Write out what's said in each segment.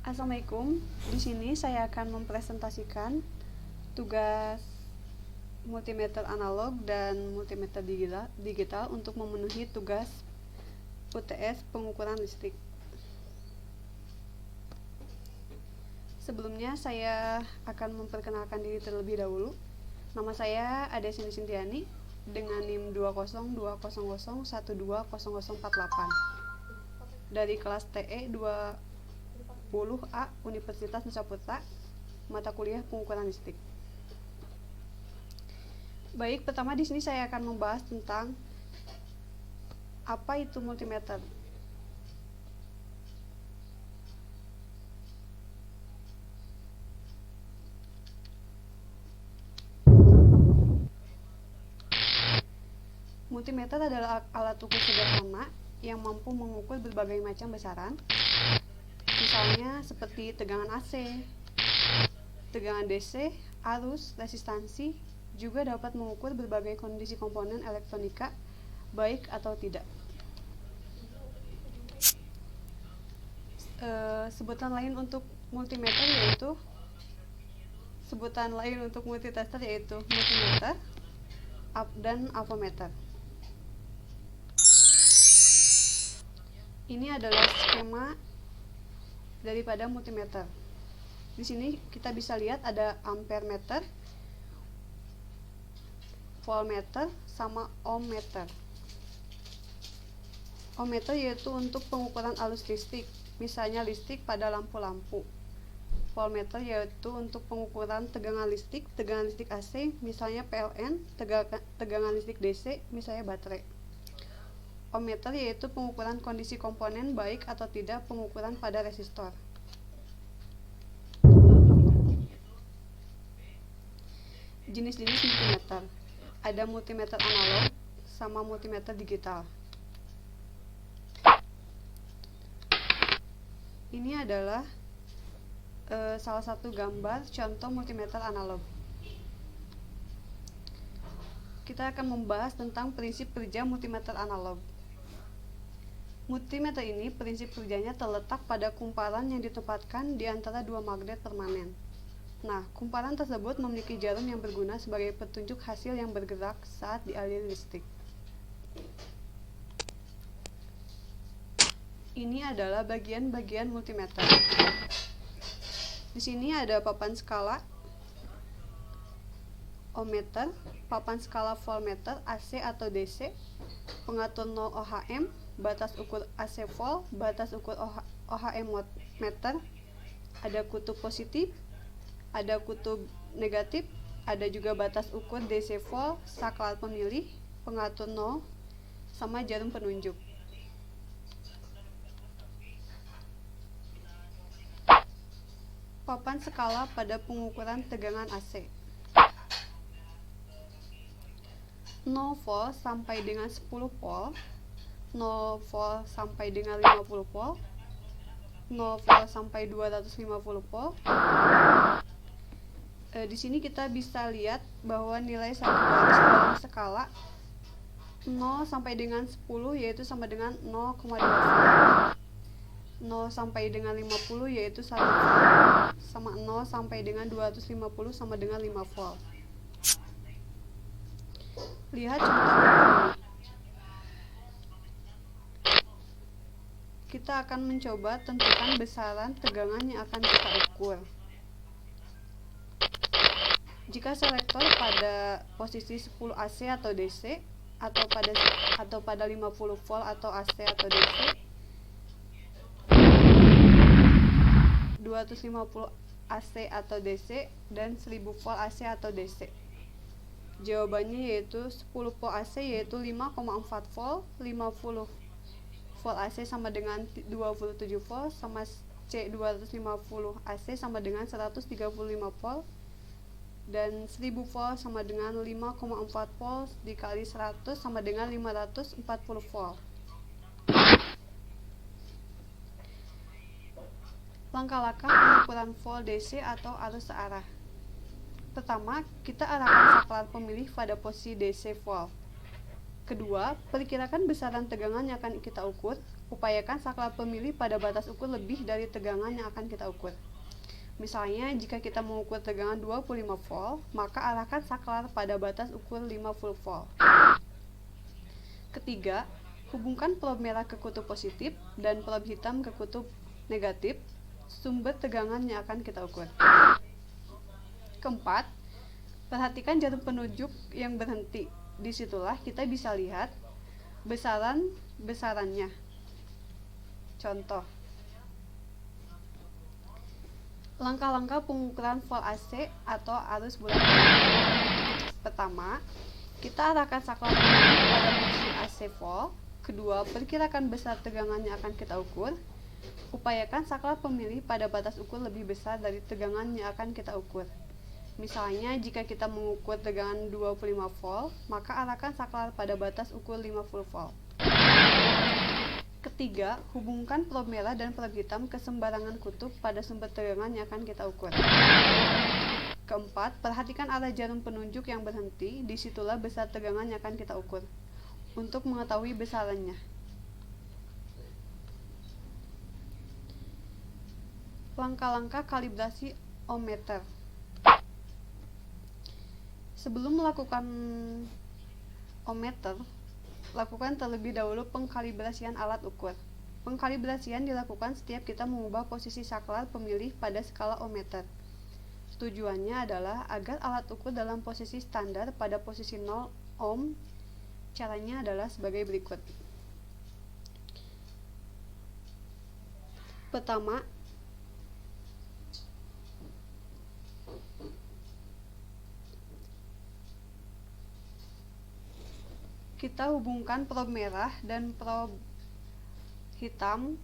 Assalamualaikum. Di sini saya akan mempresentasikan tugas multimeter analog dan multimeter digital untuk memenuhi tugas UTS pengukuran listrik. Sebelumnya saya akan memperkenalkan diri terlebih dahulu. Nama saya Ade Cindy Sintiani dengan NIM 20200120048 dari kelas TE 20A Universitas Nusa Putra, mata kuliah pengukuran listrik. Baik, pertama di sini saya akan membahas tentang apa itu multimeter. Multimeter adalah alat ukur sederhana yang mampu mengukur berbagai macam besaran, misalnya seperti tegangan AC, tegangan DC, arus, resistansi, juga dapat mengukur berbagai kondisi komponen elektronika, baik atau tidak. Sebutan lain untuk multimeter yaitu multitester yaitu multimeter dan avometer. Ini adalah skema daripada multimeter. Di sini kita bisa lihat ada ampere meter, voltmeter, sama ohmmeter. Ohmmeter yaitu untuk pengukuran arus listrik, misalnya listrik pada lampu-lampu. Voltmeter yaitu untuk pengukuran tegangan listrik AC, misalnya PLN, tegangan listrik DC, misalnya baterai. Ohmmeter yaitu pengukuran kondisi komponen baik atau tidak pengukuran pada resistor. Jenis-jenis multimeter. Ada multimeter analog sama multimeter digital. Ini adalah salah satu gambar contoh multimeter analog. Kita akan membahas tentang prinsip kerja multimeter analog. Multimeter ini prinsip kerjanya terletak pada kumparan yang ditempatkan di antara dua magnet permanen. Nah, kumparan tersebut memiliki jarum yang berguna sebagai petunjuk hasil yang bergerak saat dialiri listrik. Ini adalah bagian-bagian multimeter. Di sini ada papan skala ohmmeter, papan skala voltmeter AC atau DC, pengatur 0 ohm, batas ukur AC volt, batas ukur ohm meter, ada kutub positif, ada kutub negatif, ada juga batas ukur DC volt, saklar pemilih, pengatur 0, sama jarum penunjuk. Papan skala pada pengukuran tegangan AC. 0 volt sampai dengan 10 volt, 0 volt sampai dengan 50 volt, 0 volt sampai 250 volt. Di sini kita bisa lihat bahwa nilai satu garis dalam skala 0 sampai dengan 10 yaitu sama dengan 0,2 volt. 0 sampai dengan 50 yaitu 1 volt, sama 0 sampai dengan 250 sama dengan 5 volt. Lihat contoh berikut. Kita akan mencoba tentukan besaran tegangan yang akan kita ukur. Jika selektor pada posisi 10 AC atau DC atau pada 50 volt atau AC atau DC, 250 AC atau DC, dan 1000 volt AC atau DC. Jawabannya yaitu 10 volt AC yaitu 5,4 volt, 50 volt AC sama dengan 27 volt, sama C 250 AC sama dengan 135 volt, dan 1000 volt sama dengan 5,4 volt dikali 100 sama dengan 540 volt. Langkah-langkah pengukuran volt DC atau arus searah. Pertama, kita arahkan saklar pemilih pada posisi DC volt. Kedua, perkirakan besaran tegangan yang akan kita ukur. Upayakan saklar pemilih pada batas ukur lebih dari tegangan yang akan kita ukur. Misalnya, jika kita mengukur tegangan 25 volt, maka arahkan saklar pada batas ukur 50 volt. Ketiga, hubungkan probe merah ke kutub positif dan probe hitam ke kutub negatif sumber tegangan yang akan kita ukur. Keempat, perhatikan jarum penunjuk yang berhenti. Disitulah kita bisa lihat besarannya. Contoh, langkah-langkah pengukuran volt AC atau arus bolak-balik. Pertama, kita arahkan saklar pada posisi AC volt. Kedua, perkirakan besar tegangan yang akan kita ukur. Upayakan saklar pemilih pada batas ukur lebih besar dari tegangan yang akan kita ukur. Misalnya, jika kita mengukur tegangan 25 volt, maka arahkan saklar pada batas ukur 50 volt. Ketiga, hubungkan probe merah dan probe hitam ke sembarangan kutub pada sumber tegangan yang akan kita ukur. Keempat, perhatikan arah jarum penunjuk yang berhenti, disitulah besar tegangan yang akan kita ukur. Untuk mengetahui besarannya, langkah-langkah kalibrasi ohmmeter. Sebelum melakukan ohmmeter, lakukan terlebih dahulu pengkalibrasian alat ukur. Pengkalibrasian dilakukan setiap kita mengubah posisi saklar pemilih pada skala ohmmeter. Tujuannya adalah agar alat ukur dalam posisi standar pada posisi 0 ohm. Caranya adalah sebagai berikut. Pertama, kita hubungkan probe merah dan probe hitam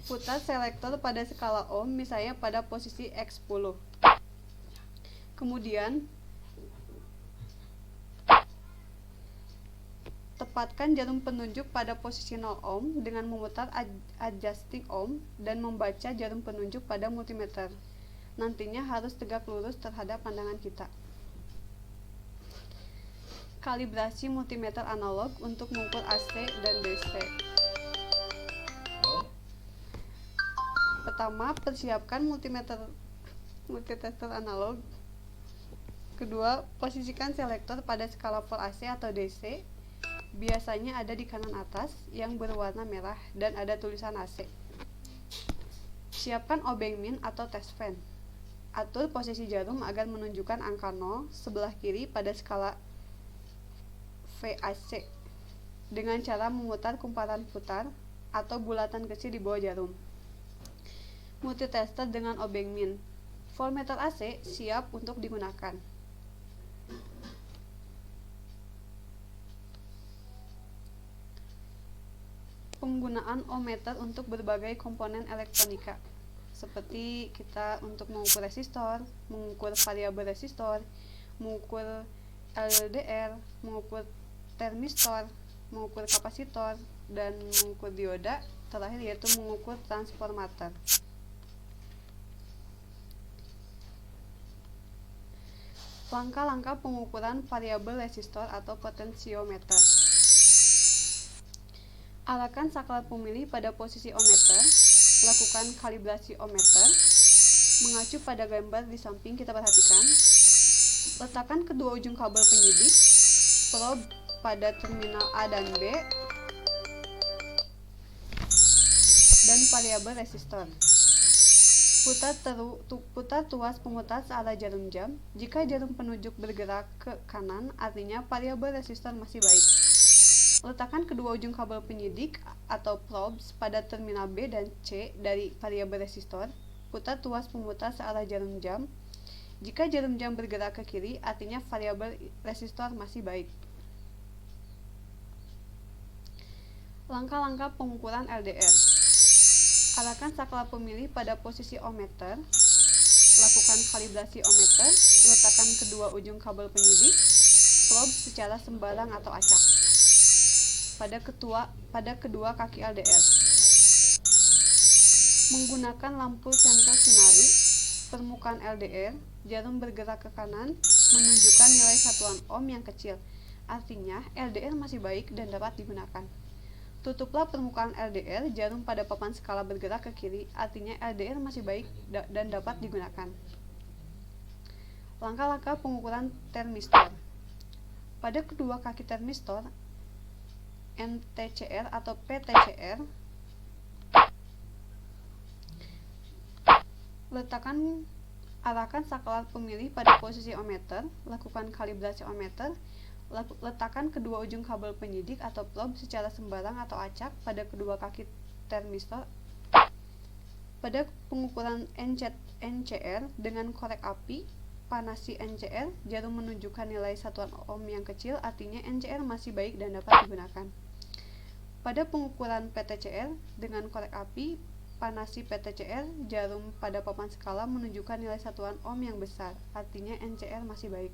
putar selektor pada skala ohm, misalnya pada posisi X10. Kemudian tepatkan jarum penunjuk pada posisi 0 ohm dengan memutar adjusting ohm dan membaca jarum penunjuk pada multimeter. Nantinya harus tegak lurus terhadap pandangan kita. Kalibrasi multimeter analog untuk mengukur AC dan DC. Pertama, persiapkan multitester analog. Kedua, posisikan selektor pada skala volt AC atau DC. Biasanya ada di kanan atas yang berwarna merah dan ada tulisan AC. Siapkan obeng min atau test fan. Atur posisi jarum agar menunjukkan angka 0 sebelah kiri pada skala VAC dengan cara memutar kumparan putar atau bulatan kecil di bawah jarum. Multitester dengan obeng min. Voltmeter AC siap untuk digunakan. Penggunaan ohmmeter untuk berbagai komponen elektronika, seperti kita untuk mengukur resistor, mengukur variabel resistor, mengukur LDR, mengukur termistor, mengukur kapasitor, dan mengukur dioda. Terakhir yaitu mengukur transformator. Langkah-langkah pengukuran variabel resistor atau potensiometer. Arahkan saklar pemilih pada posisi ohmmeter. Lakukan kalibrasi ohmmeter. Mengacu pada gambar di samping kita perhatikan. Letakkan kedua ujung kabel penyidik probe pada terminal A dan B dan variabel resistor. Putar tuas pemutar searah jarum jam. Jika jarum penunjuk bergerak ke kanan, artinya variabel resistor masih baik. Letakkan kedua ujung kabel penyidik atau probes pada terminal B dan C dari variabel resistor. Putar tuas pemutar searah jarum jam. Jika jarum jam bergerak ke kiri, artinya variabel resistor masih baik. Langkah-langkah pengukuran LDR. Arahkan saklar pemilih pada posisi ohmmeter. Lakukan kalibrasi ohmmeter. Letakkan kedua ujung kabel penyidik probe secara sembarang atau acak pada kedua kaki LDR. Menggunakan lampu senter sinari. permukaan LDR, jarum bergerak ke kanan menunjukkan nilai satuan ohm yang kecil. Artinya, LDR masih baik dan dapat digunakan. Tutuplah permukaan LDR, jarum pada papan skala bergerak ke kiri, artinya LDR masih baik dan dapat digunakan. Langkah-langkah pengukuran termistor. Pada kedua kaki termistor, NTCR atau PTCR, arahkan saklar pemilih pada posisi ohmmeter, lakukan kalibrasi ohmmeter, letakkan kedua ujung kabel penyidik atau probe secara sembarang atau acak pada kedua kaki termistor. Pada pengukuran NCR dengan korek api, panasi NCR, jarum menunjukkan nilai satuan ohm yang kecil, artinya NCR masih baik dan dapat digunakan. Pada pengukuran PTCR dengan korek api, panasi PTCR, jarum pada papan skala menunjukkan nilai satuan ohm yang besar, artinya NCR masih baik.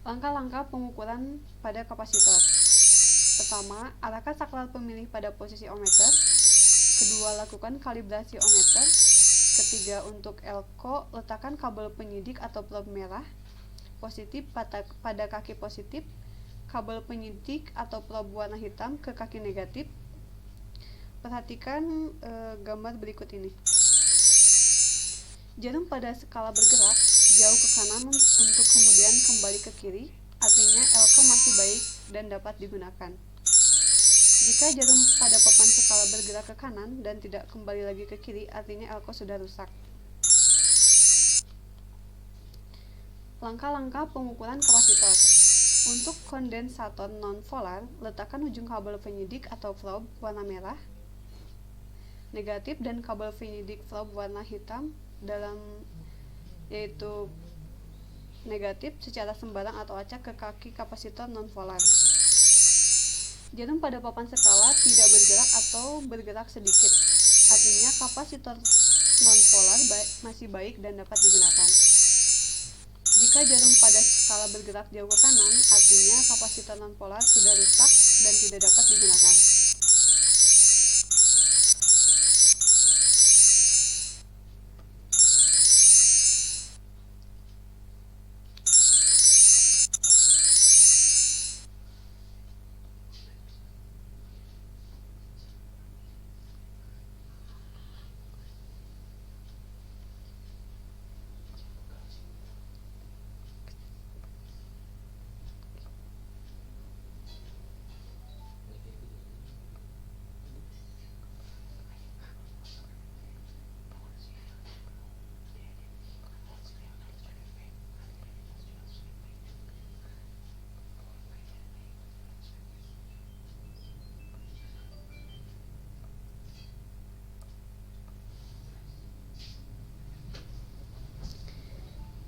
Langkah-langkah pengukuran pada kapasitor. Pertama, arahkan saklar pemilih pada posisi ohmmeter. Kedua, lakukan kalibrasi ohmmeter. Ketiga, untuk elko, letakkan kabel penyidik atau probe merah positif pada kaki positif, kabel penyidik atau probe warna hitam ke kaki negatif. Perhatikan gambar berikut ini. Jarum pada skala bergerak jauh ke kanan untuk kemudian kembali ke kiri, artinya elko masih baik dan dapat digunakan. Jika jarum pada papan skala bergerak ke kanan dan tidak kembali lagi ke kiri, artinya elko sudah rusak. Langkah-langkah pengukuran kapasitor. Untuk kondensator non-polar, letakkan ujung kabel penyidik atau probe warna merah negatif dan kabel penyidik probe warna hitam yaitu negatif secara sembarang atau acak ke kaki kapasitor non-polar. Jarum pada papan skala tidak bergerak atau bergerak sedikit, artinya kapasitor non-polar masih baik dan dapat digunakan. Jika jarum pada skala bergerak jauh ke kanan, artinya kapasitor non-polar sudah rusak dan tidak dapat digunakan.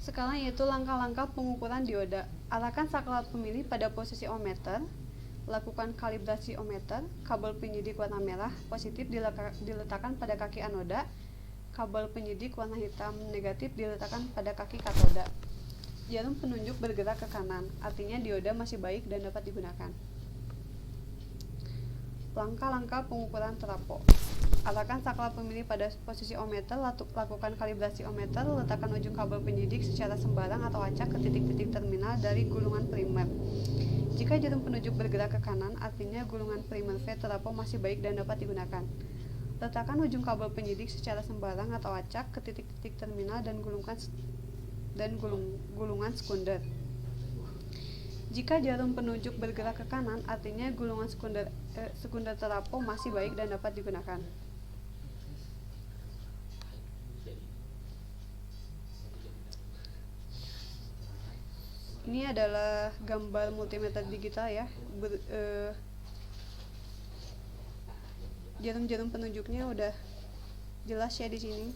Sekarang yaitu langkah-langkah pengukuran dioda. Arahkan saklar pemilih pada posisi ohmmeter, lakukan kalibrasi ohmmeter, kabel penyidik warna merah positif diletakkan pada kaki anoda, kabel penyidik warna hitam negatif diletakkan pada kaki katoda. Jarum penunjuk bergerak ke kanan, artinya dioda masih baik dan dapat digunakan. Langkah-langkah pengukuran terapo. Arahkan saklar pemilih pada posisi ohmmeter, lakukan kalibrasi ohmmeter, letakkan ujung kabel penyidik secara sembarang atau acak ke titik-titik terminal dari gulungan primer. Jika jarum penunjuk bergerak ke kanan, artinya gulungan primer V terapo masih baik dan dapat digunakan. Letakkan ujung kabel penyidik secara sembarang atau acak ke titik-titik terminal dan gulungan sekunder. Jika jarum penunjuk bergerak ke kanan, artinya gulungan sekunder terapo masih baik dan dapat digunakan. Ini adalah gambar multimeter digital ya. Jarum-jarum penunjuknya udah jelas ya di sini.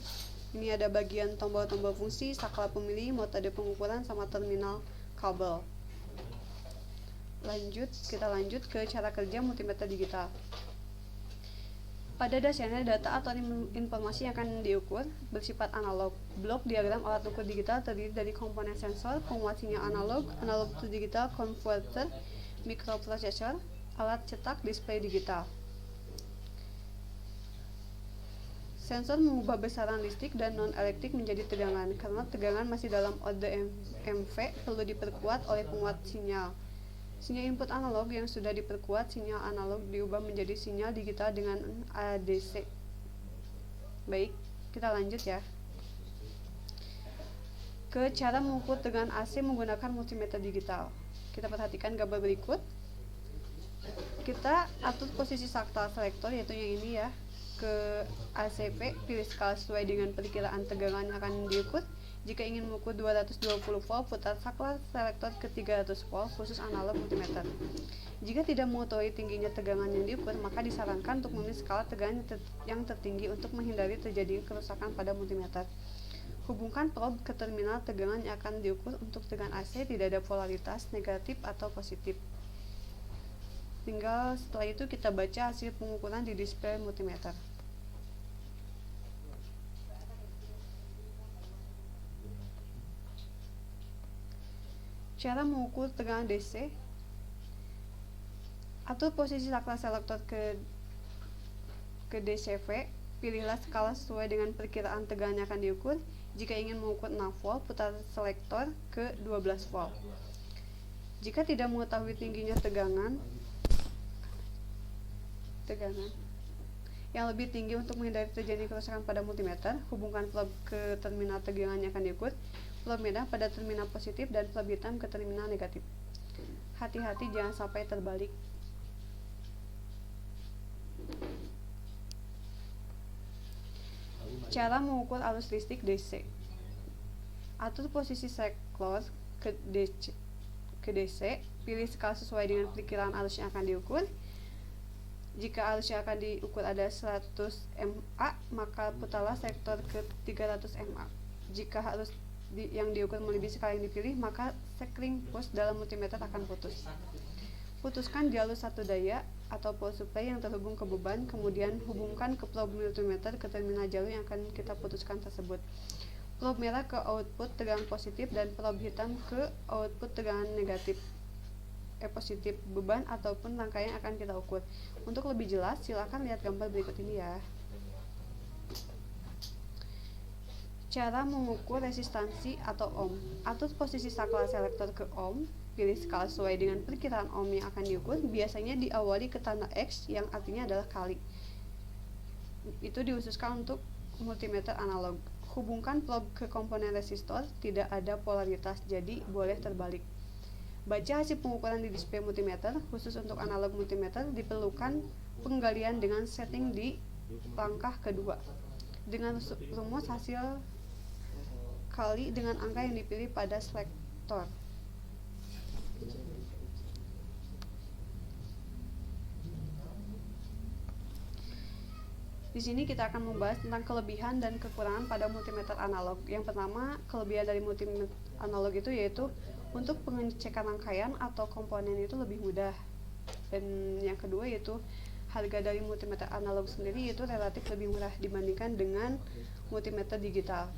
Ini ada bagian tombol-tombol fungsi, saklar pemilih, metode pengukuran, sama terminal kabel. Kita lanjut ke cara kerja multimeter digital. Pada dasarnya, data atau informasi yang akan diukur bersifat analog. Blok diagram alat ukur digital terdiri dari komponen sensor, penguat sinyal analog to digital converter, mikroprosesor, alat cetak, display digital. Sensor mengubah besaran listrik dan non-elektrik menjadi tegangan. Karena tegangan masih dalam orde MV, perlu diperkuat oleh penguat sinyal. Sinyal input analog yang sudah diperkuat, sinyal analog diubah menjadi sinyal digital dengan ADC. Baik, kita lanjut ya. Ke cara mengukur tegangan AC menggunakan multimeter digital. Kita perhatikan gambar berikut. Kita atur posisi saklar selektor, yaitu yang ini ya, ke ACP, pilih skala sesuai dengan perkiraan tegangan yang akan diukur. Jika ingin mengukur 220 volt, putar saklar selektor ke 300 volt khusus analog multimeter. Jika tidak mengetahui tingginya tegangan yang diukur, maka disarankan untuk memilih skala tegangan yang tertinggi untuk menghindari terjadi kerusakan pada multimeter. Hubungkan probe ke terminal tegangan yang akan diukur. Untuk tegangan AC tidak ada polaritas negatif atau positif. Tinggal setelah itu kita baca hasil pengukuran di display multimeter. Cara mengukur tegangan DC. Atur posisi saklar selektor ke DCV. Pilihlah skala sesuai dengan perkiraan tegangan yang akan diukur. Jika ingin mengukur 6 volt, putar selektor ke 12 volt. Jika tidak mengetahui tingginya tegangan yang lebih tinggi untuk menghindari terjadi kerusakan pada multimeter, hubungkan probe ke terminal tegangan yang akan diukur. Probe merah pada terminal positif dan probe hitam ke terminal negatif. Hati-hati jangan sampai terbalik. Cara mengukur arus listrik DC. Atur posisi saklar ke DC, pilih skala sesuai dengan perkiraan arus yang akan diukur. Jika arus yang akan diukur ada 100 mA, maka putarlah sektor ke 300 mA. Jika arus yang diukur melebihi skala yang dipilih, maka sekring push dalam multimeter akan putus. Putuskan jalur satu daya atau power supply yang terhubung ke beban, kemudian hubungkan ke probe multimeter ke terminal jalur yang akan kita putuskan tersebut. Probe merah ke output tegangan positif dan probe hitam ke output tegangan negatif. Positif beban ataupun rangkaian yang akan kita ukur. Untuk lebih jelas, silakan lihat gambar berikut ini ya. Cara mengukur resistansi atau ohm. Atur posisi saklar selektor ke ohm, pilih skala sesuai dengan perkiraan ohm yang akan diukur. Biasanya diawali ke tanda X yang artinya adalah kali. Itu dihususkan untuk multimeter analog. Hubungkan probe ke komponen resistor, tidak ada polaritas, jadi boleh terbalik. Baca hasil pengukuran di display multimeter. Khusus untuk analog multimeter diperlukan penggalian dengan setting di langkah kedua dengan rumus hasil kali dengan angka yang dipilih pada selektor. Di sini kita akan membahas tentang kelebihan dan kekurangan pada multimeter analog. Yang pertama, kelebihan dari multimeter analog itu yaitu untuk pengecekan rangkaian atau komponen itu lebih mudah. Dan yang kedua yaitu harga dari multimeter analog sendiri itu relatif lebih murah dibandingkan dengan multimeter digital.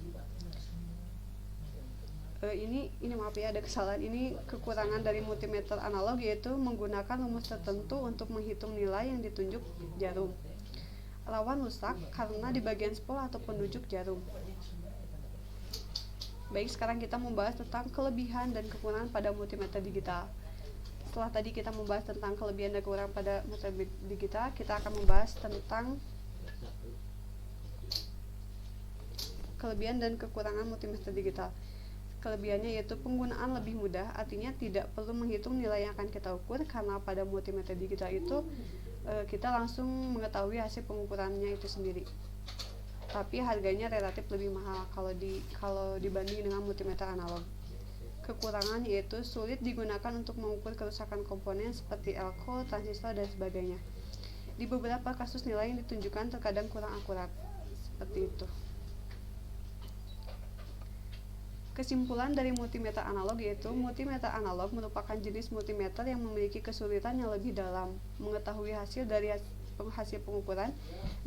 Ini maaf ya, ada kesalahan. Ini kekurangan dari multimeter analog yaitu menggunakan rumus tertentu untuk menghitung nilai yang ditunjuk jarum. Rawan rusak karena di bagian spol atau penunjuk jarum. Baik, sekarang kita membahas tentang kelebihan dan kekurangan pada multimeter digital. Setelah tadi kita membahas tentang kelebihan dan kekurangan pada multimeter digital, kita akan membahas tentang kelebihan dan kekurangan multimeter digital. Kelebihannya yaitu penggunaan lebih mudah, artinya tidak perlu menghitung nilai yang akan kita ukur karena pada multimeter digital itu kita langsung mengetahui hasil pengukurannya itu sendiri. Tapi harganya relatif lebih mahal kalau dibanding dengan multimeter analog. Kekurangan yaitu sulit digunakan untuk mengukur kerusakan komponen seperti elko, transistor, dan sebagainya. Di beberapa kasus nilai yang ditunjukkan terkadang kurang akurat. Seperti itu. Kesimpulan dari multimeter analog yaitu multimeter analog merupakan jenis multimeter yang memiliki kesulitan yang lebih dalam mengetahui hasil dari hasil pengukuran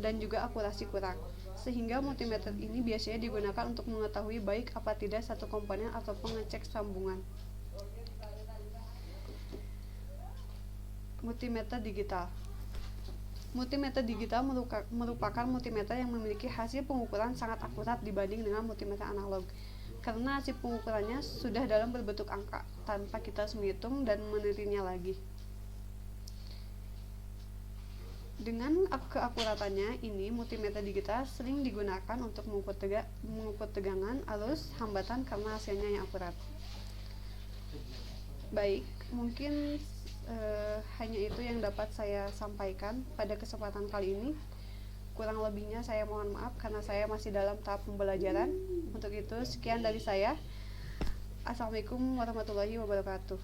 dan juga akurasi kurang, sehingga multimeter ini biasanya digunakan untuk mengetahui baik apa tidak satu komponen atau pengecek sambungan. Multimeter digital. Multimeter digital merupakan multimeter yang memiliki hasil pengukuran sangat akurat dibanding dengan multimeter analog, karena hasil pengukurannya sudah dalam berbentuk angka, tanpa kita harus menghitung dan menelitinya lagi. Dengan keakuratannya ini, multimeter digital sering digunakan untuk mengukur tegangan, arus, hambatan karena hasilnya yang akurat. Baik, mungkin hanya itu yang dapat saya sampaikan pada kesempatan kali ini. Kurang lebihnya saya mohon maaf karena saya masih dalam tahap pembelajaran. Untuk itu, sekian dari saya. Assalamualaikum warahmatullahi wabarakatuh.